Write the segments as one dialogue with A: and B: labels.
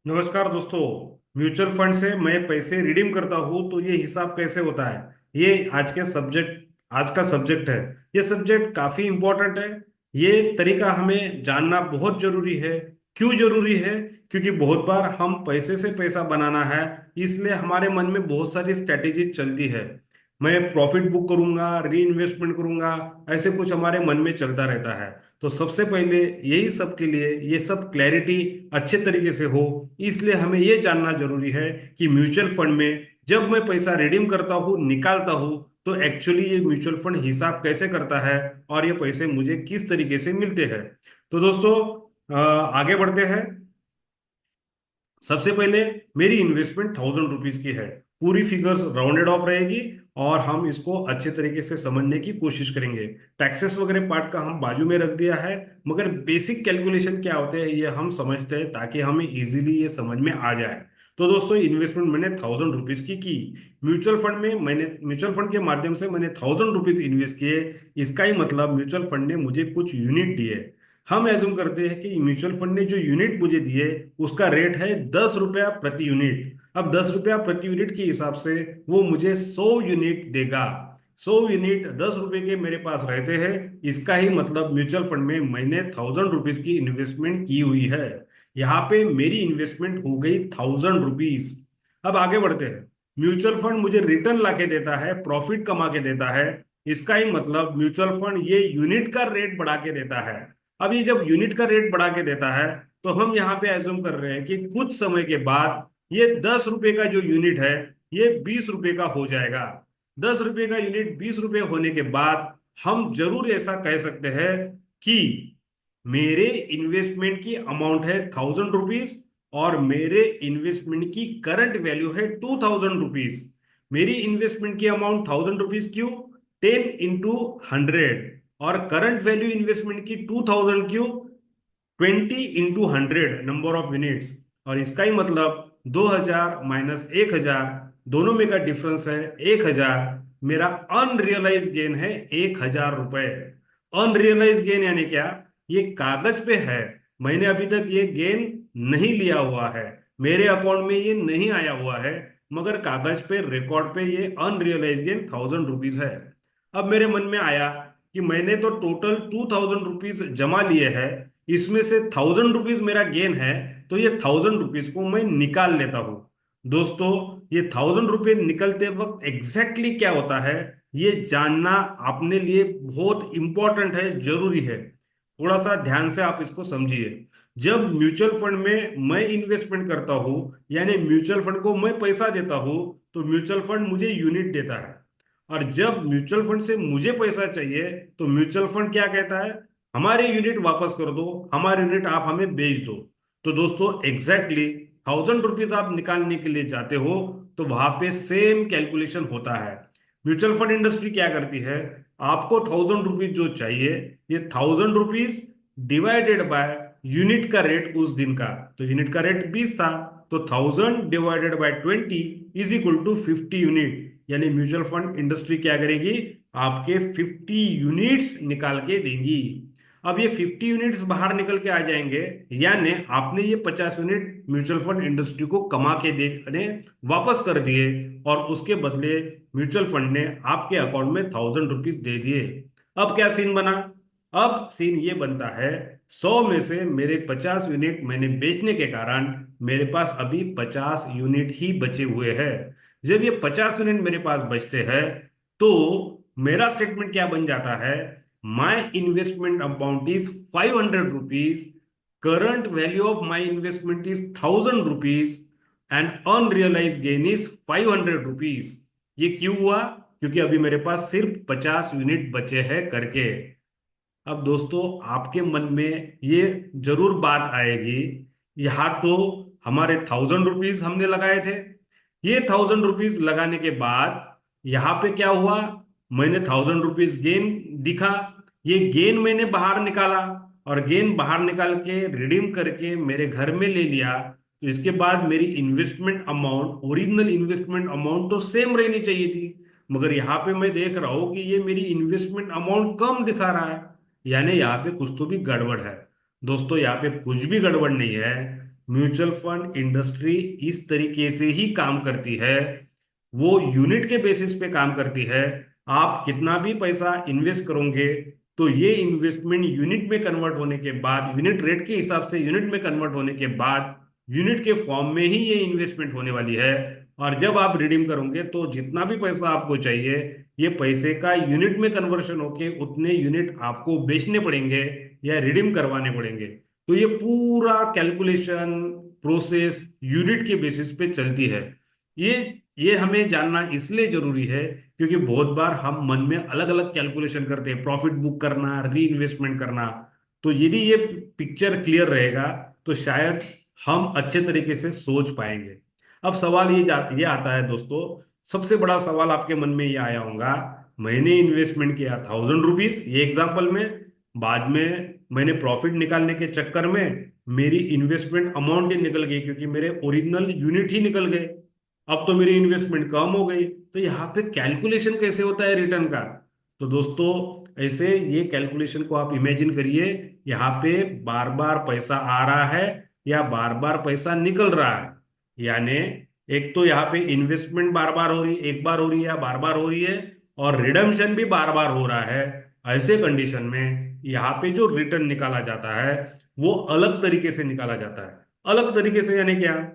A: नमस्कार दोस्तों। Mutual fund से मैं पैसे रिडीम करता हूँ तो ये हिसाब कैसे होता है, ये आज का सब्जेक्ट है। ये सब्जेक्ट काफी इंपॉर्टेंट है। ये तरीका हमें जानना बहुत जरूरी है। क्यों जरूरी है? क्योंकि बहुत बार हम पैसे से पैसा बनाना है, इसलिए हमारे मन में बहुत सारी स्ट्रेटेजी चलती है। मैं प्रॉफिट बुक करूंगा, री इन्वेस्टमेंट करूंगा, ऐसे कुछ हमारे मन में चलता रहता है। तो सबसे पहले यही सब के लिए ये सब क्लैरिटी अच्छे तरीके से हो, इसलिए हमें ये जानना जरूरी है कि म्यूचुअल फंड में जब मैं पैसा रिडीम करता हूँ, निकालता हूँ, तो एक्चुअली ये म्यूचुअल फंड हिसाब कैसे करता है और ये पैसे मुझे किस तरीके से मिलते हैं। तो दोस्तों, आगे बढ़ते हैं। सबसे पहले मेरी इन्वेस्टमेंट 1000 रुपीज की है। पूरी फिगर्स राउंडेड ऑफ रहेगी और हम इसको अच्छे तरीके से समझने की कोशिश करेंगे। टैक्सेस वगैरह पार्ट का हम बाजू में रख दिया है, मगर बेसिक कैलकुलेशन क्या होते हैं ये हम समझते हैं ताकि हमें इजीली ये समझ में आ जाए। तो दोस्तों, इन्वेस्टमेंट मैंने 1000 रुपीज की। म्यूचुअल फंड के माध्यम से मैंने 1000 रुपीज इन्वेस्ट किए। इसका ही मतलब म्यूचुअल फंड ने मुझे कुछ यूनिट दिए। हम एज्यूम करते हैं कि म्यूचुअल फंड ने जो यूनिट मुझे दिए उसका रेट है 10 रुपया प्रति यूनिट। अब 10 रुपया प्रति यूनिट के हिसाब से वो मुझे 100 यूनिट देगा। 100 यूनिट 10 रुपए के मेरे पास रहते हैं। इसका ही मतलब म्यूचुअल फंड में मैंने 1000 रुपीज की इन्वेस्टमेंट की हुई है। यहाँ पे मेरी इन्वेस्टमेंट हो गई 1000 रुपीज। अब आगे बढ़ते हैं। म्यूचुअल फंड मुझे रिटर्न ला के देता है, प्रॉफिट कमा के देता है। इसका ही मतलब म्यूचुअल फंड ये यूनिट का रेट बढ़ा के देता है। अब ये जब यूनिट का रेट बढ़ा के देता है, तो हम यहाँ पे एज्यूम कर रहे हैं कि कुछ समय के बाद ये 10 रुपए का जो यूनिट है ये 20 रुपए का हो जाएगा। 10 रुपए का यूनिट 20 रुपए होने के बाद हम जरूर ऐसा कह सकते हैं कि मेरे इन्वेस्टमेंट की अमाउंट है 1000 रुपीज और मेरे इन्वेस्टमेंट की करंट वैल्यू है 2000 रुपीज। मेरी इन्वेस्टमेंट की अमाउंट 1000 रुपीज क्यों? 10 into 100। और करंट वैल्यू इन्वेस्टमेंट की 2000 क्यों? 20 into 100 नंबर ऑफ यूनिट्स। और इसका ही मतलब 2000 माइनस 1000, दोनों में का डिफरेंस है 1000। मेरा अनरियलाइज गेन है 1000 रुपए। अनरियलाइज गेन यानी क्या? ये कागज पे है, मैंने अभी तक ये गेन नहीं लिया हुआ है, मेरे अकाउंट में ये नहीं आया हुआ है, मगर कागज पे रिकॉर्ड पे ये अनरियलाइज गेन 1000 रुपीज है। अब मेरे मन में आया कि मैंने तो टोटल 2000 रुपीज जमा लिए हैं, इसमें से 1000 रुपीज मेरा गेन है, तो ये 1000 रुपीज को मैं निकाल लेता हूं। दोस्तों, ये 1000 रुपये निकलते वक्त एग्जैक्टली क्या होता है ये जानना अपने लिए बहुत इंपॉर्टेंट है, जरूरी है। थोड़ा सा ध्यान से आप इसको समझिए। जब म्यूचुअल फंड में मैं इन्वेस्टमेंट करता हूं, यानी म्यूचुअल फंड को मैं पैसा देता हूं, तो म्यूचुअल फंड मुझे यूनिट देता है। और जब म्यूचुअल फंड से मुझे पैसा चाहिए, तो म्यूचुअल फंड क्या कहता है? हमारे यूनिट वापस कर दो, हमारे यूनिट आप हमें बेच दो। तो दोस्तों, एग्जैक्टली 1000 रुपीज आप निकालने के लिए जाते हो, तो वहां पे सेम कैलकुलेशन होता है। म्यूचुअल फंड इंडस्ट्री क्या करती है? आपको 1000 रुपीज जो चाहिए, ये 1000 रुपीज डिवाइडेड बाय यूनिट का रेट उस दिन का। तो यूनिट का रेट 20 था, तो 1000 divided by 20 is equal to 50 unit. यानी म्यूचुअल फंड इंडस्ट्री क्या करेगी? आपके 50 यूनिट्स निकाल के देंगी। अब ये 50 यूनिट्स बाहर निकल के आ जाएंगे, यानी आपने ये 50 यूनिट म्यूचुअल फंड इंडस्ट्री को कमा के देने वापस कर दिए, और उसके बदले म्यूचुअल फंड ने आपके अकाउंट में 1000 रुपीज दे दिए। अब क्या सीन बना? अब सीन ये बनता है, 100 में से मेरे 50 यूनिट मैंने बेचने के कारण मेरे पास अभी 50 यूनिट ही बचे हुए हैं। जब ये 50 यूनिट मेरे पास बचते हैं, तो मेरा स्टेटमेंट क्या बन जाता है? My investment amount is 500 rupees, current value of my investment is 1000 rupees, and unrealise gain is 500 rupees. ये क्यों हुआ? क्योंकि अभी मेरे पास सिर्फ 50 यूनिट बचे हैं करके। अब दोस्तों, आपके मन में ये जरूर बात आएगी, यहाँ तो हमारे 1000 रुपीज हमने लगाए थे, ये 1000 रुपीज लगाने के बाद यहाँ पे क्या हुआ? मैंने 1000 रुपीज गेन दिखा, ये गेन मैंने बाहर निकाला, और गेन बाहर निकाल के रिडीम करके मेरे घर में ले लिया। तो इसके बाद मेरी investment amount, original investment amount तो सेम रहनी चाहिए थी, मगर यहाँ पे मैं देख रहा हूँ कि ये मेरी इन्वेस्टमेंट अमाउंट कम दिखा रहा है, यानी यहाँ पे कुछ तो भी गड़बड़ है। दोस्तों, यहाँ पे कुछ भी गड़बड़ नहीं है। म्यूचुअल फंड इंडस्ट्री इस तरीके से ही काम करती है। वो यूनिट के बेसिस पे काम करती है। आप कितना भी पैसा इन्वेस्ट करोगे तो ये इन्वेस्टमेंट यूनिट में कन्वर्ट होने के बाद, यूनिट रेट के हिसाब से यूनिट में कन्वर्ट होने के बाद, यूनिट के फॉर्म में ही ये इन्वेस्टमेंट होने वाली है। और जब आप रिडीम करोगे तो जितना भी पैसा आपको चाहिए, ये पैसे का यूनिट में कन्वर्शन होके उतने यूनिट आपको बेचने पड़ेंगे या रिडीम करवाने पड़ेंगे। तो ये पूरा कैलकुलेशन प्रोसेस यूनिट के बेसिस पे चलती है। ये ये हमें जानना इसलिए जरूरी है क्योंकि बहुत बार हम मन में अलग अलग कैलकुलेशन करते हैं, प्रॉफिट बुक करना, री इन्वेस्टमेंट करना। तो यदि ये पिक्चर क्लियर रहेगा तो शायद हम अच्छे तरीके से सोच पाएंगे। अब सवाल ये आता है दोस्तों, सबसे बड़ा सवाल आपके मन में ये आया होगा, मैंने इन्वेस्टमेंट किया 1000 रुपीज ये एग्जाम्पल में, बाद में मैंने प्रॉफिट निकालने के चक्कर में मेरी इन्वेस्टमेंट अमाउंट ही निकल गई क्योंकि मेरे ओरिजिनल यूनिट ही निकल गए। अब तो मेरी इन्वेस्टमेंट कम हो गई। तो यहाँ पे कैलकुलेशन कैसे होता है रिटर्न का? तो दोस्तों ऐसे ये कैलकुलेशन को आप इमेजिन करिए, यहाँ पे बार बार पैसा आ रहा है या बार बार पैसा निकल रहा है। यानी एक तो यहाँ पे इन्वेस्टमेंट बार बार हो रही है, एक बार हो रही है या बार बार हो रही है, और रिडम्पशन भी बार बार हो रहा है। ऐसे कंडीशन में यहाँ पे जो रिटर्न निकाला जाता है वो अलग तरीके से निकाला जाता है। अलग तरीके से यानी क्या?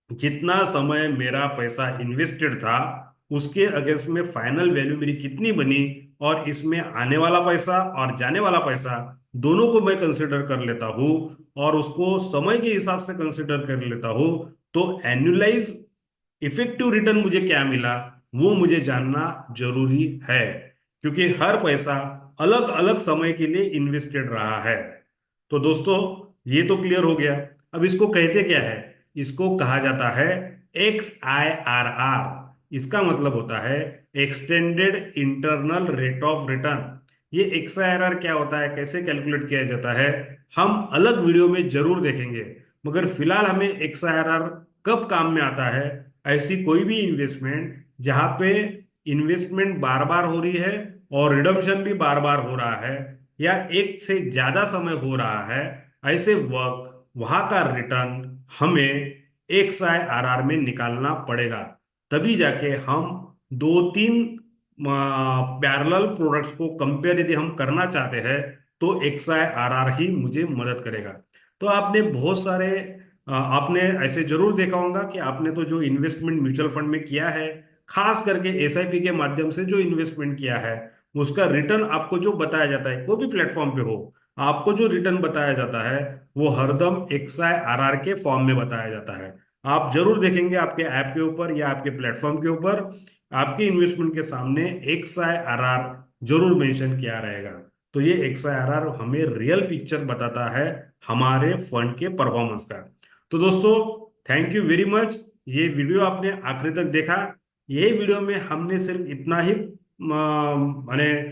A: जितना समय मेरा पैसा इन्वेस्टेड था उसके अगेंस्ट में फाइनल वैल्यू मेरी कितनी बनी, और इसमें आने वाला पैसा और जाने वाला पैसा दोनों को मैं कंसिडर कर लेता हूँ और उसको समय के हिसाब से कंसिडर कर लेता हूँ। तो एनुअलाइज इफेक्टिव रिटर्न मुझे क्या मिला वो मुझे जानना जरूरी है, क्योंकि हर पैसा अलग अलग समय के लिए इन्वेस्टेड रहा है। तो दोस्तों ये तो क्लियर हो गया। अब इसको कहते क्या है? इसको कहा जाता है XIRR। इसका मतलब होता है extended internal rate of return. ये XIRR क्या होता है, कैसे कैलकुलेट किया जाता है, हम अलग वीडियो में जरूर देखेंगे। मगर फिलहाल हमें XIRR कब काम में आता है? ऐसी कोई भी इन्वेस्टमेंट जहां पे इन्वेस्टमेंट बार बार हो रही है और रिडम्पशन भी बार बार हो रहा है या एक से ज्यादा समय हो रहा है, ऐसे वक्त वहां का रिटर्न हमें XIRR में निकालना पड़ेगा। तभी जाके हम दो तीन पैरेलल प्रोडक्ट्स को कंपेयर यदि हम करना चाहते हैं तो XIRR ही मुझे मदद करेगा। तो आपने बहुत सारे आपने ऐसे जरूर देखा होगा कि आपने तो जो इन्वेस्टमेंट म्यूचुअल फंड में किया है, खास करके SIP के माध्यम से जो इन्वेस्टमेंट किया है, उसका रिटर्न आपको जो बताया जाता है कोई भी प्लेटफॉर्म पे हो, आपको जो रिटर्न बताया जाता है वो हरदम XIRR के फॉर्म में बताया जाता है। आप जरूर देखेंगे आपके ऐप के ऊपर या आपके प्लेटफॉर्म के ऊपर आपके इन्वेस्टमेंट के सामने XIRR जरूर मेंशन किया रहेगा। तो ये XIRR हमें रियल पिक्चर बताता है हमारे फंड के परफॉर्मेंस का। तो दोस्तों थैंक यू वेरी मच, ये वीडियो आपने आखिरी तक देखा। ये वीडियो में हमने सिर्फ इतना ही माने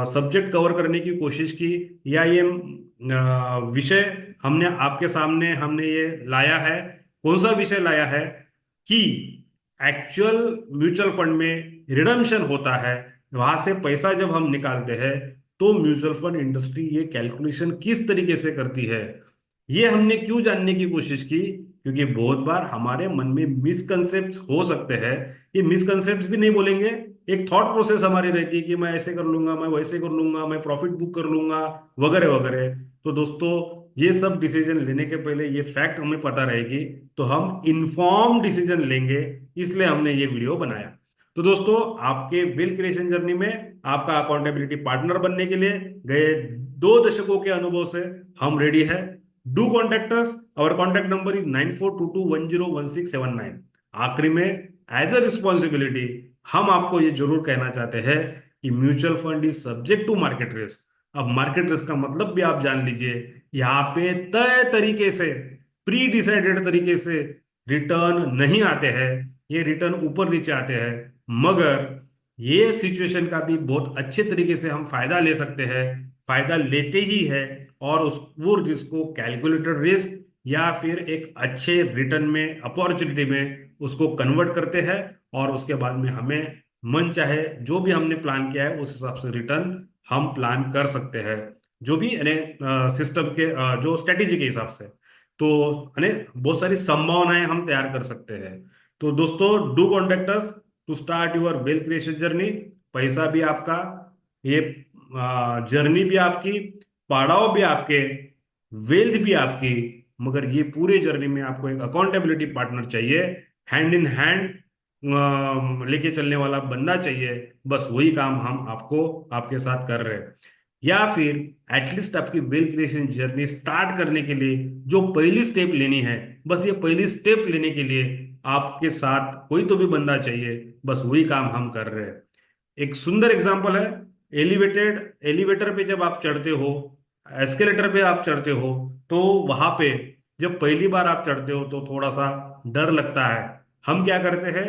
A: सब्जेक्ट कवर करने की कोशिश की, या ये विषय हमने आपके सामने हमने ये लाया है। कौन सा विषय लाया है कि एक्चुअल म्यूचुअल फंड में रिडम्पशन होता है, वहां से पैसा जब हम निकालते हैं तो म्यूचुअल फंड इंडस्ट्री ये कैलकुलेशन किस तरीके से करती है, ये हमने क्यों जानने की कोशिश की। क्योंकि बहुत बार हमारे मन में मिसकंसेप्ट हो सकते हैं, ये मिसकंसेप्ट भी नहीं बोलेंगे, एक थॉट प्रोसेस हमारी रहती है कि मैं ऐसे कर लूंगा, मैं वैसे कर लूंगा, मैं प्रॉफिट बुक कर लूंगा, वगैरह वगैरह। तो दोस्तों ये सब डिसीजन लेने के पहले ये फैक्ट हमें पता रहेगी तो हम इन्फॉर्म डिसीजन लेंगे, इसलिए हमने ये वीडियो बनाया। तो दोस्तों आपके वेल्थ क्रिएशन जर्नी में आपका अकाउंटेबिलिटी पार्टनर बनने के लिए गए 2 दशकों के अनुभव से हम रेडी है। Do contact us, our contact number is 9422101679। आखिरी में एज अ रिस्पॉन्सिबिलिटी हम आपको ये जरूर कहना चाहते हैं कि mutual fund is subject to market risk. अब मार्केट रिस्क का मतलब भी आप जान लीजिए, यहाँ पे तय तरीके से, प्री डिसाइडेड तरीके से रिटर्न नहीं आते हैं, ये रिटर्न ऊपर नीचे आते हैं। मगर ये सिचुएशन का भी बहुत अच्छे तरीके से हम फायदा ले सकते हैं, फायदा लेते ही है, और उस वो रिस्क को कैलकुलेटेड रिस्क या फिर एक अच्छे रिटर्न में, अपॉर्चुनिटी में उसको कन्वर्ट करते हैं, और उसके बाद में हमें मन चाहे जो भी हमने प्लान किया है उस हिसाब से रिटर्न हम प्लान कर सकते हैं, जो भी सिस्टम के जो स्ट्रेटेजी के हिसाब से। तो यानी बहुत सारी संभावनाएं हम तैयार कर सकते हैं। तो दोस्तों, do contact us to start your wealth creation journey. पैसा भी आपका, ये जर्नी भी आपकी, पड़ाव भी आपके, वेल्थ भी आपकी, मगर ये पूरे जर्नी में आपको एक अकाउंटेबिलिटी पार्टनर चाहिए, हैंड इन हैंड लेके चलने वाला बंदा चाहिए। बस वही काम हम आपको आपके साथ कर रहे हैं। या फिर एटलीस्ट आपकी वेल्थ क्रिएशन जर्नी स्टार्ट करने के लिए जो पहली स्टेप लेनी है, बस ये पहली स्टेप लेने के लिए आपके साथ कोई तो भी बंदा चाहिए। बस वही काम हम कर रहे हैं। एक सुंदर एग्जांपल है, एलिवेटर पे जब आप चढ़ते हो, एस्केलेटर पे आप चढ़ते हो, तो वहां पे जब पहली बार आप चढ़ते हो तो थोड़ा सा डर लगता है। हम क्या करते हैं,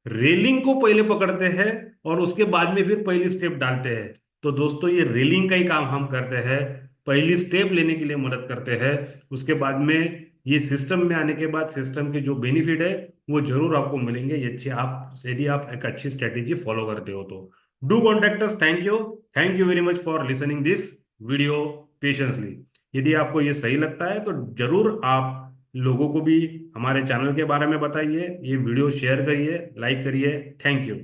A: रेलिंग को पहले पकड़ते हैं और उसके बाद में फिर पहली स्टेप डालते हैं। तो दोस्तों, ये रेलिंग का ही काम हम करते हैं, पहली स्टेप लेने के लिए मदद करते हैं। उसके बाद में ये सिस्टम में आने के बाद सिस्टम के जो बेनिफिट है वो जरूर आपको मिलेंगे, ये अच्छे आप यदि आप एक अच्छी स्ट्रेटेजी फॉलो करते हो तो। Do contact us. Thank you very much for listening this video patiently. यदि आपको ये सही लगता है तो जरूर आप लोगों को भी हमारे चैनल के बारे में बताइए, ये वीडियो शेयर करिए, लाइक करिए। Thank you.